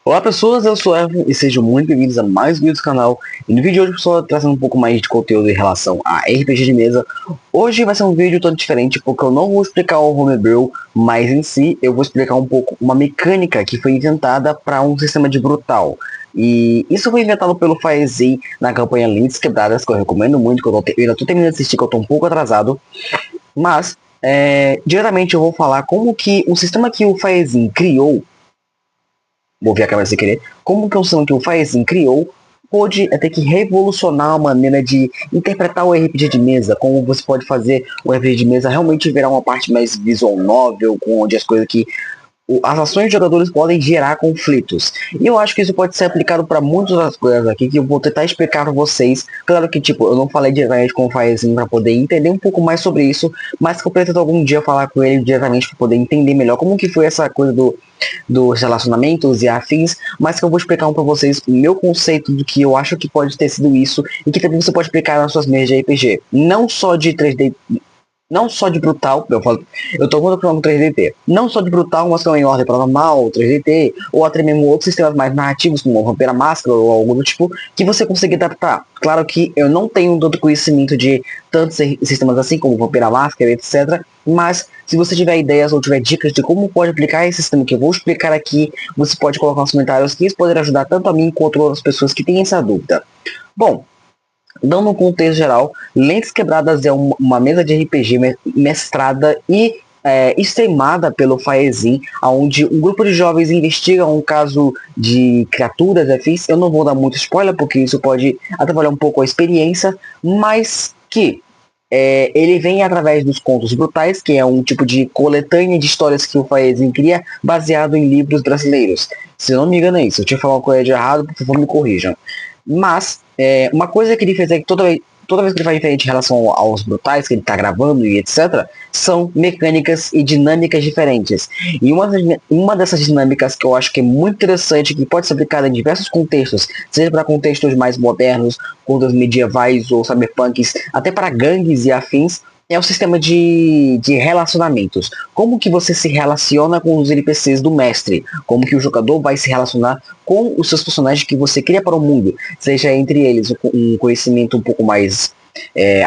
Olá pessoas, eu sou o Evan e sejam muito bem-vindos a mais um vídeo do canal. E no vídeo de hoje, pessoal, trazendo um pouco mais de conteúdo em relação a RPG de mesa. Hoje vai ser um vídeo todo diferente porque eu não vou explicar o homebrew, mas em si eu vou explicar um pouco uma mecânica que foi inventada para um sistema de brutal. E isso foi inventado pelo Faezin na campanha Lentes Quebradas, que eu recomendo muito, que eu ainda tô terminando de assistir, que eu tô um pouco atrasado. Mas, diretamente eu vou falar como que o sistema que o Faezin criou, vou ver a câmera sem querer, como que o sistema que o Faezin criou pode ter que revolucionar a maneira de interpretar o RPG de mesa, como você pode fazer o RPG de mesa realmente virar uma parte mais visual novel, com onde as coisas que as ações dos jogadores podem gerar conflitos. E eu acho que isso pode ser aplicado para muitas das coisas aqui que eu vou tentar explicar para vocês. Claro que, tipo, eu não falei diretamente com o Faezin para poder entender um pouco mais sobre isso, mas que eu pretendo algum dia falar com ele diretamente para poder entender melhor como que foi essa coisa dos relacionamentos e afins, mas que eu vou explicar para vocês o meu conceito do que eu acho que pode ter sido isso e que também você pode explicar nas suas mesas de RPG. Não só de 3D, não só de brutal, eu tô falando 3DT, não só de brutal, mas também em ordem paranormal, 3DT, ou até mesmo outros sistemas mais narrativos, como Vampira Máscara ou algo do tipo, que você consegue adaptar. Claro que eu não tenho tanto conhecimento de tantos sistemas assim, como Vampira Máscara, etc. Mas, se você tiver ideias ou tiver dicas de como pode aplicar esse sistema que eu vou explicar aqui, você pode colocar nos comentários, que isso poderá ajudar tanto a mim quanto outras pessoas que têm essa dúvida. Bom, dando um contexto geral, Lentes Quebradas é uma mesa de RPG mestrada e extremada pelo Faezin, onde um grupo de jovens investiga um caso de criaturas afins. Eu não vou dar muito spoiler, porque isso pode atrapalhar um pouco a experiência, mas que ele vem através dos contos brutais, que é um tipo de coletânea de histórias que o Faezin cria, baseado em livros brasileiros. Se eu não me engano é isso. Se eu tinha falado uma coisa de errado, por favor me corrijam. Mas, uma coisa que ele fez é que toda vez que ele faz diferente em relação aos brutais que ele está gravando e etc., são mecânicas e dinâmicas diferentes. E uma dessas dinâmicas que eu acho que é muito interessante, que pode ser aplicada em diversos contextos, seja para contextos mais modernos, contextos medievais ou cyberpunks, até para gangues e afins, é o sistema de relacionamentos. Como que você se relaciona com os NPCs do mestre? Como que o jogador vai se relacionar com os seus personagens que você cria para o mundo? Seja entre eles um conhecimento um pouco mais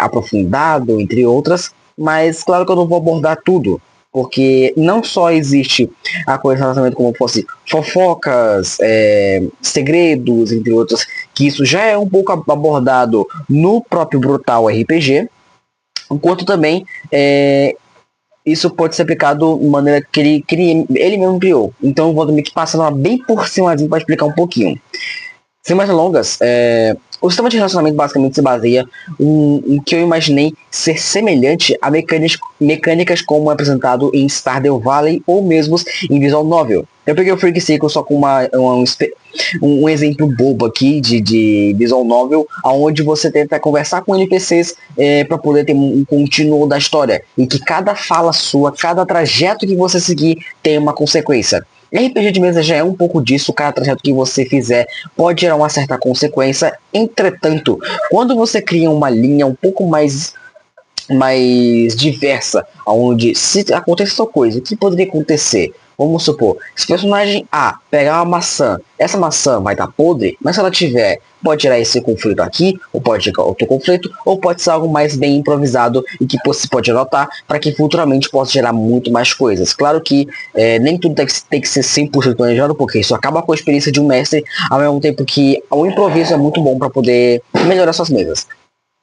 aprofundado, entre outras. Mas claro que eu não vou abordar tudo. Porque não só existe a coisa de relacionamento como fosse fofocas, segredos, entre outros, que isso já é um pouco abordado no próprio Brutal RPG, enquanto também isso pode ser aplicado de maneira que ele mesmo criou. Então eu vou meio que passando bem por cima para explicar um pouquinho. Sem mais delongas, o sistema de relacionamento basicamente se baseia em que eu imaginei ser semelhante a mecânicas como apresentado em Stardew Valley ou mesmo em Visual Novel. Eu peguei o Freak Cycle só com um exemplo bobo aqui de Visual Novel, onde você tenta conversar com NPCs para poder ter um contínuo da história, e que cada fala sua, cada trajeto que você seguir tem uma consequência. RPG de mesa já é um pouco disso, cada trajeto que você fizer pode gerar uma certa consequência. Entretanto, quando você cria uma linha um pouco mais diversa, onde se acontecer tal coisa, o que poderia acontecer? Vamos supor, se o personagem A pegar uma maçã, essa maçã vai estar podre, mas se ela tiver, pode gerar esse conflito aqui, ou pode gerar outro conflito, ou pode ser algo mais bem improvisado e que você pode anotar para que futuramente possa gerar muito mais coisas. Claro que nem tudo tem que ser 100% planejado, porque isso acaba com a experiência de um mestre, ao mesmo tempo que o improviso é muito bom para poder melhorar suas mesas.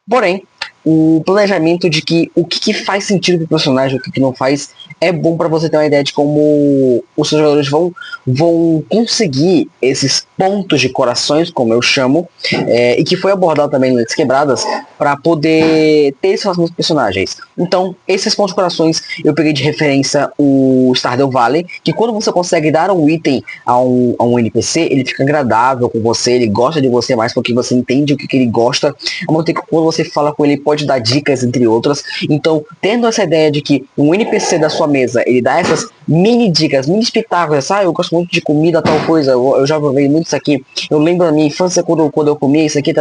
Porém, o planejamento de o que faz sentido pro personagem, o que não faz, é bom para você ter uma ideia de como os seus jogadores vão conseguir esses pontos de corações, como eu chamo, e que foi abordado também em Lentes Quebradas, para poder ter esses relacionamentos personagens. Então, esses pontos de corações eu peguei de referência o Stardew Valley, que quando você consegue dar um item a um NPC, ele fica agradável com você, ele gosta de você mais porque você entende o que ele gosta, ao mesmo tempo que quando você fala com ele, pode dar dicas, entre outras. Então, tendo essa ideia de que um NPC da sua mesa, ele dá essas mini dicas, mini espetáculos, eu gosto muito de comida, tal coisa, eu já provei muito isso aqui, eu lembro da minha infância quando eu comia isso aqui,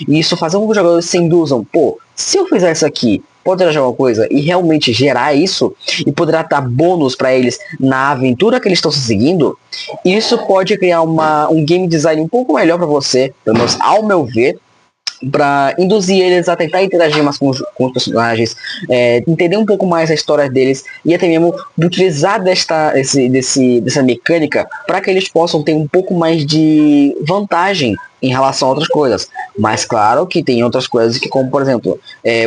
e isso faz com que os jogadores se induzam, pô, se eu fizer isso aqui, pode gerar alguma coisa e realmente gerar isso, e poderá dar bônus para eles na aventura que eles estão se seguindo, isso pode criar um game design um pouco melhor para você, pelo menos ao meu ver, para induzir eles a tentar interagir mais com os personagens, entender um pouco mais a história deles e até mesmo utilizar dessa mecânica para que eles possam ter um pouco mais de vantagem em relação a outras coisas. Mas claro que tem outras coisas que, como por exemplo,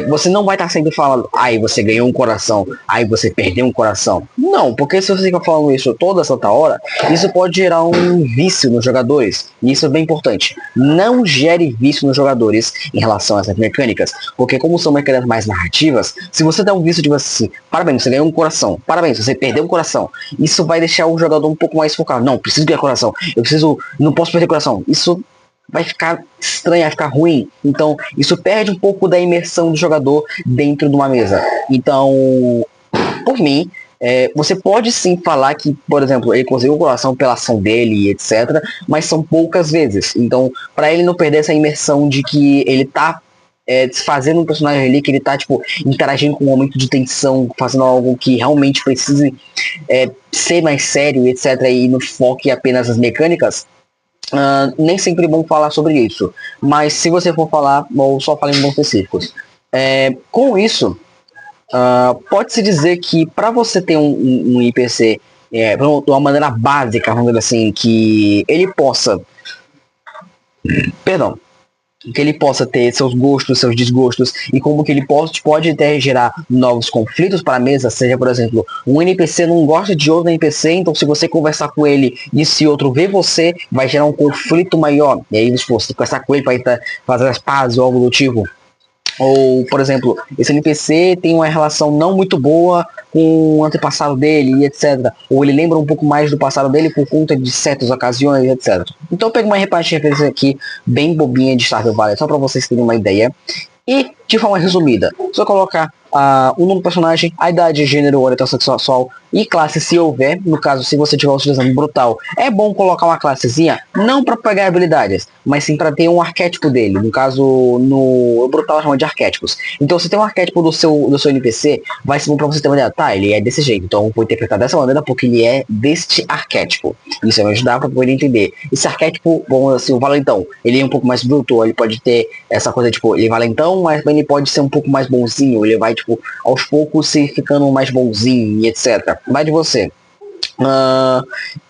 você não vai estar sempre falando, aí você ganhou um coração, aí você perdeu um coração. Não, porque se você fica falando isso toda essa hora, isso pode gerar um vício nos jogadores. E isso é bem importante. Não gere vício nos jogadores em relação a essas mecânicas. Porque como são mecânicas mais narrativas, se você der um vício de você assim, parabéns, você ganhou um coração, parabéns, você perdeu um coração, isso vai deixar o jogador um pouco mais focado. Não, preciso ganhar coração, não posso perder coração. Isso vai ficar estranho, vai ficar ruim. Então, isso perde um pouco da imersão do jogador dentro de uma mesa. Então, por mim, você pode sim falar que, por exemplo, ele conseguiu o coração pela ação dele, etc. Mas são poucas vezes. Então, para ele não perder essa imersão de que ele tá fazendo um personagem ali, que ele tá, tipo, interagindo com um momento de tensão, fazendo algo que realmente precise ser mais sério, etc. E não foque apenas nas mecânicas, nem sempre é bom falar sobre isso, mas se você for falar, ou só falar em bons específicos, com isso, pode-se dizer que para você ter um IPC de uma maneira básica, vamos dizer assim, que ele possa, perdão, que ele possa ter seus gostos, seus desgostos, e como que ele pode até gerar novos conflitos para a mesa, seja, por exemplo, um NPC não gosta de outro NPC, então se você conversar com ele e se outro vê você, vai gerar um conflito maior, e aí você conversar com ele para fazer as pazes ou algo do tipo. Ou, por exemplo, esse NPC tem uma relação não muito boa com o antepassado dele e etc. Ou ele lembra um pouco mais do passado dele por conta de certas ocasiões, etc. Então eu pego uma referência aqui bem bobinha de Stardew Valley, só para vocês terem uma ideia. E, de forma resumida, só colocar o nome do personagem, a idade, gênero, orientação sexual e classe, se houver. No caso, se você estiver utilizando brutal, é bom colocar uma classezinha, não para pegar habilidades, mas sim para ter um arquétipo dele. No caso, no brutal chama de arquétipos. Então, se tem um arquétipo do seu NPC, vai ser bom para você ter uma ideia. Tá, ele é desse jeito, então eu vou interpretar dessa maneira porque ele é deste arquétipo. Isso vai me ajudar para poder entender. Esse arquétipo, bom, assim, o valentão, ele é um pouco mais bruto, ele pode ter essa coisa, tipo, ele é valentão, mas ele pode ser um pouco mais bonzinho, ele vai, tipo, aos poucos se ficando mais bonzinho e etc. Vai de você.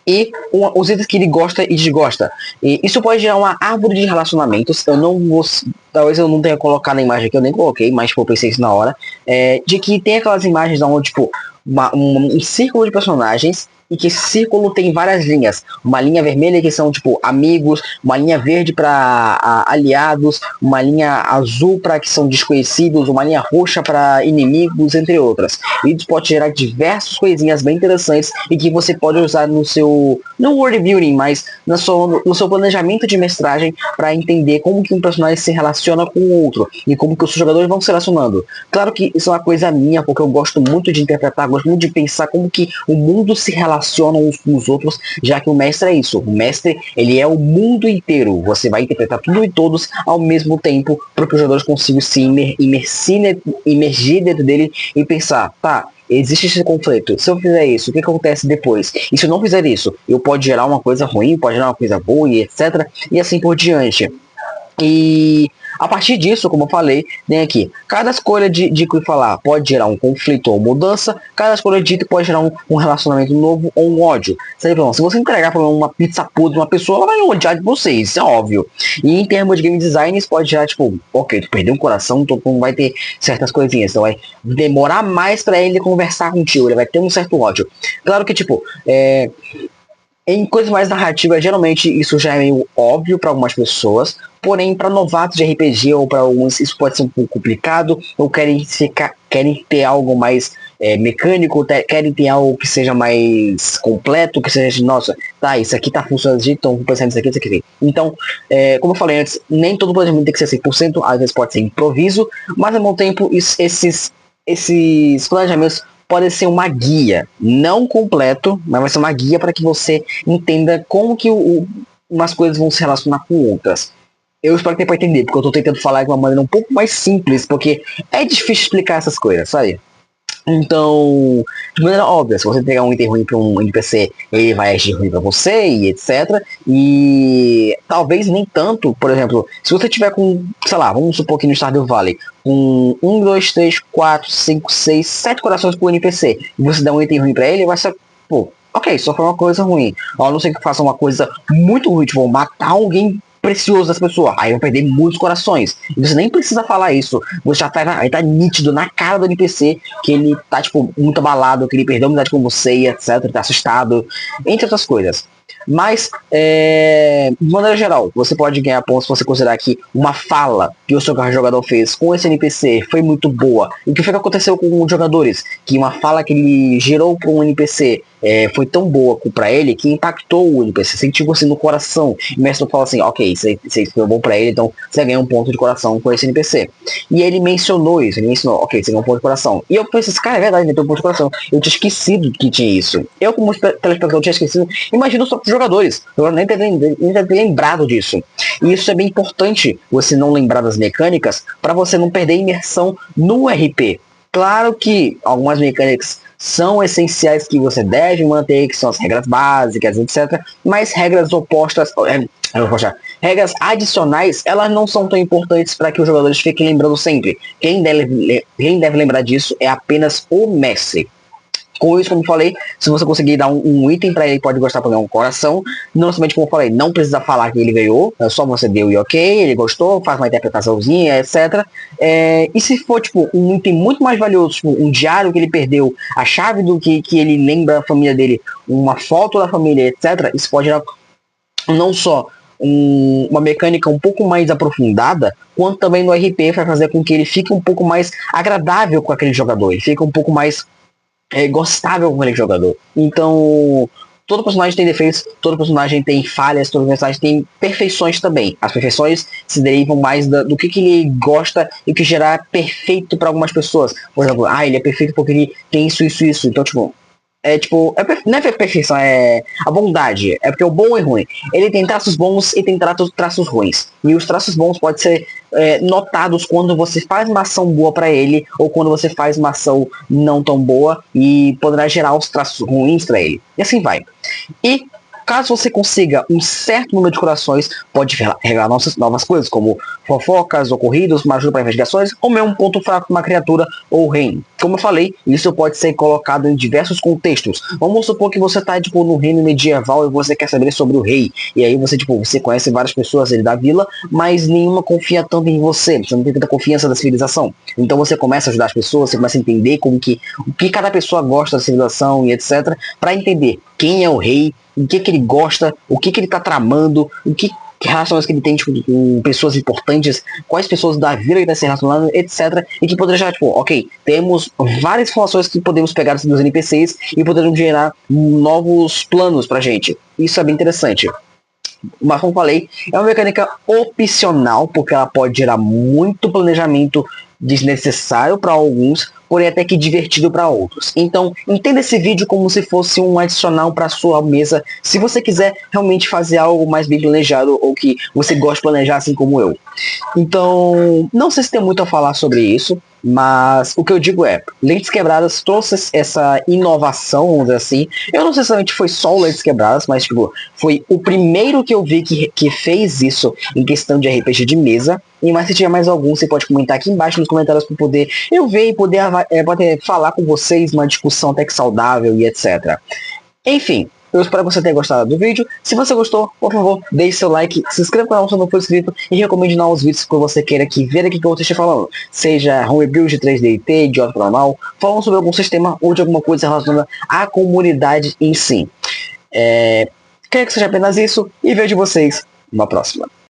E os itens que ele gosta e desgosta. E isso pode gerar uma árvore de relacionamentos. Eu não vou. Talvez eu não tenha colocado na imagem aqui, eu nem coloquei, mas tipo, eu pensei isso na hora. De que tem aquelas imagens onde, tipo, um círculo de personagens. E que esse círculo tem várias linhas. Uma linha vermelha que são, tipo, amigos. Uma linha verde para aliados. Uma linha azul para que são desconhecidos. Uma linha roxa para inimigos, entre outras. E isso pode gerar diversas coisinhas bem interessantes. E que você pode usar no seu... Não world building, mas no seu planejamento de mestragem. Para entender como que um personagem se relaciona com o outro. E como que os jogadores vão se relacionando. Claro que isso é uma coisa minha. Porque eu gosto muito de interpretar. Gosto muito de pensar como que o mundo se relaciona uns com os outros, já que o mestre é isso. O mestre, ele é o mundo inteiro. Você vai interpretar tudo e todos ao mesmo tempo, para que os jogadores consigam se imergir dentro dele e pensar, tá, existe esse conflito. Se eu fizer isso, o que acontece depois? E se eu não fizer isso, eu pode gerar uma coisa ruim, pode gerar uma coisa boa e etc. E assim por diante. E a partir disso, como eu falei, tem aqui, cada escolha de que falar pode gerar um conflito ou mudança, cada escolha de item pode gerar um relacionamento novo ou um ódio. Se você entregar para uma pizza podre uma pessoa, ela vai odiar de vocês, isso é óbvio. E em termos de game design, isso pode gerar, tipo, ok, tu perdeu um coração, então vai ter certas coisinhas, então vai demorar mais para ele conversar contigo, ele vai ter um certo ódio. Claro que, tipo, em coisas mais narrativas, geralmente isso já é meio óbvio para algumas pessoas, porém para novatos de RPG ou para alguns isso pode ser um pouco complicado, ou querem ter algo mais mecânico, querem ter algo que seja mais completo, que seja, nossa, tá, isso aqui tá funcionando, então vou pensar nisso aqui, isso aqui. Então, como eu falei antes, nem todo planejamento tem que ser 100%, às vezes pode ser improviso, mas ao mesmo tempo esses planejamentos pode ser uma guia, não completo, mas vai ser uma guia para que você entenda como que umas coisas vão se relacionar com outras. Eu espero que tenha pra entender, porque eu tô tentando falar de uma maneira um pouco mais simples, porque é difícil explicar essas coisas, sabe? Então, de maneira óbvia, se você entregar um item ruim para um NPC, ele vai agir ruim para você e etc. E talvez nem tanto, por exemplo, se você tiver com, sei lá, vamos supor que no Stardew Valley, com 7 corações por NPC, e você dá um item ruim para ele, vai ser, pô, ok, só foi uma coisa ruim. A não ser que faça uma coisa muito ruim, tipo, matar alguém precioso das pessoas. Aí eu perder muitos corações. E você nem precisa falar isso. Você já tá nítido na cara do NPC que ele tá, tipo, muito abalado, que ele perdeu a amizade com você e etc. Tá assustado. Entre outras coisas. Mas, de maneira geral, você pode ganhar pontos se você considerar que uma fala que o seu jogador fez com esse NPC foi muito boa. E o que foi que aconteceu com os jogadores? Que uma fala que ele gerou com um NPC foi tão boa pra ele que impactou o NPC, sentiu assim no coração. E o mestre fala assim, ok, isso foi bom pra ele, então você ganha um ponto de coração com esse NPC. E ele mencionou isso, ele mencionou, ok, você ganha um ponto de coração. E eu pensei, cara, é verdade, ele tem um ponto de coração. Eu tinha esquecido que tinha isso. Eu, como telespectador, tinha esquecido. Imagina os outros jogadores. Eu nem ter lembrado disso. E isso é bem importante, você não lembrar das mecânicas, para você não perder imersão no RP. Claro que algumas mecânicas são essenciais que você deve manter, que são as regras básicas, etc. Mas regras opostas, regras adicionais, elas não são tão importantes para que os jogadores fiquem lembrando sempre. Quem deve lembrar disso é apenas o mestre. Com isso, como eu falei, se você conseguir dar um item para ele, pode gostar para ganhar um coração. Não somente como eu falei, não precisa falar que ele ganhou, é só você deu e ok, ele gostou, faz uma interpretaçãozinha, etc. E se for tipo um item muito mais valioso, tipo um diário que ele perdeu, a chave do que ele lembra da família dele, uma foto da família, etc. Isso pode gerar não só uma mecânica um pouco mais aprofundada, quanto também no RP vai fazer com que ele fique um pouco mais agradável com aquele jogador, ele fica um pouco mais gostável com aquele jogador. Então, todo personagem tem defeitos, todo personagem tem falhas, todo personagem tem perfeições também. As perfeições se derivam mais do que ele gosta e que gerar perfeito para algumas pessoas. Por exemplo, ele é perfeito porque ele tem isso, isso, isso. Então, não é perfeição, é a bondade. É porque o bom é ruim. Ele tem traços bons e tem traços ruins. E os traços bons podem ser notados quando você faz uma ação boa para ele ou quando você faz uma ação não tão boa e poderá gerar os traços ruins para ele. E assim vai. E caso você consiga um certo número de corações, pode revelar novas coisas, como fofocas, ocorridos, uma ajuda para investigações, ou mesmo um ponto fraco de uma criatura ou reino. Como eu falei, isso pode ser colocado em diversos contextos. Vamos supor que você está no reino medieval e você quer saber sobre o rei. E aí você conhece várias pessoas da vila, mas nenhuma confia tanto em você. Você não tem tanta confiança da civilização. Então você começa a ajudar as pessoas, você começa a entender o que cada pessoa gosta da civilização e etc. Para entender quem é o rei, o que ele gosta, o que ele tá tramando, que relações que ele tem com pessoas importantes, quais pessoas da vila ele está se relacionando, etc. E que poderia gerar, ok, temos várias informações que podemos pegar dos NPCs e poderiam gerar novos planos pra gente. Isso é bem interessante. Mas como falei, é uma mecânica opcional, porque ela pode gerar muito planejamento desnecessário para alguns, porém até que divertido para outros. Então, entenda esse vídeo como se fosse um adicional para sua mesa, se você quiser realmente fazer algo mais bem planejado ou que você gosta de planejar assim como eu. Então, não sei se tem muito a falar sobre isso, mas o que eu digo é, Lentes Quebradas trouxe essa inovação, vamos dizer assim. Eu não sei se foi só o Lentes Quebradas, mas foi o primeiro que eu vi que fez isso em questão de RPG de mesa. E mas se tiver mais algum, você pode comentar aqui embaixo nos comentários para poder eu ver e poder falar com vocês, uma discussão até que saudável e etc. Enfim, eu espero que você tenha gostado do vídeo. Se você gostou, por favor, deixe seu like, se inscreva no canal se não for inscrito e recomende novos vídeos que você queira ver aqui que eu esteja falando. Seja homebrew de 3DT, de outro normal, falando sobre algum sistema ou de alguma coisa relacionada à comunidade em si. Quero que seja apenas isso e vejo vocês numa próxima.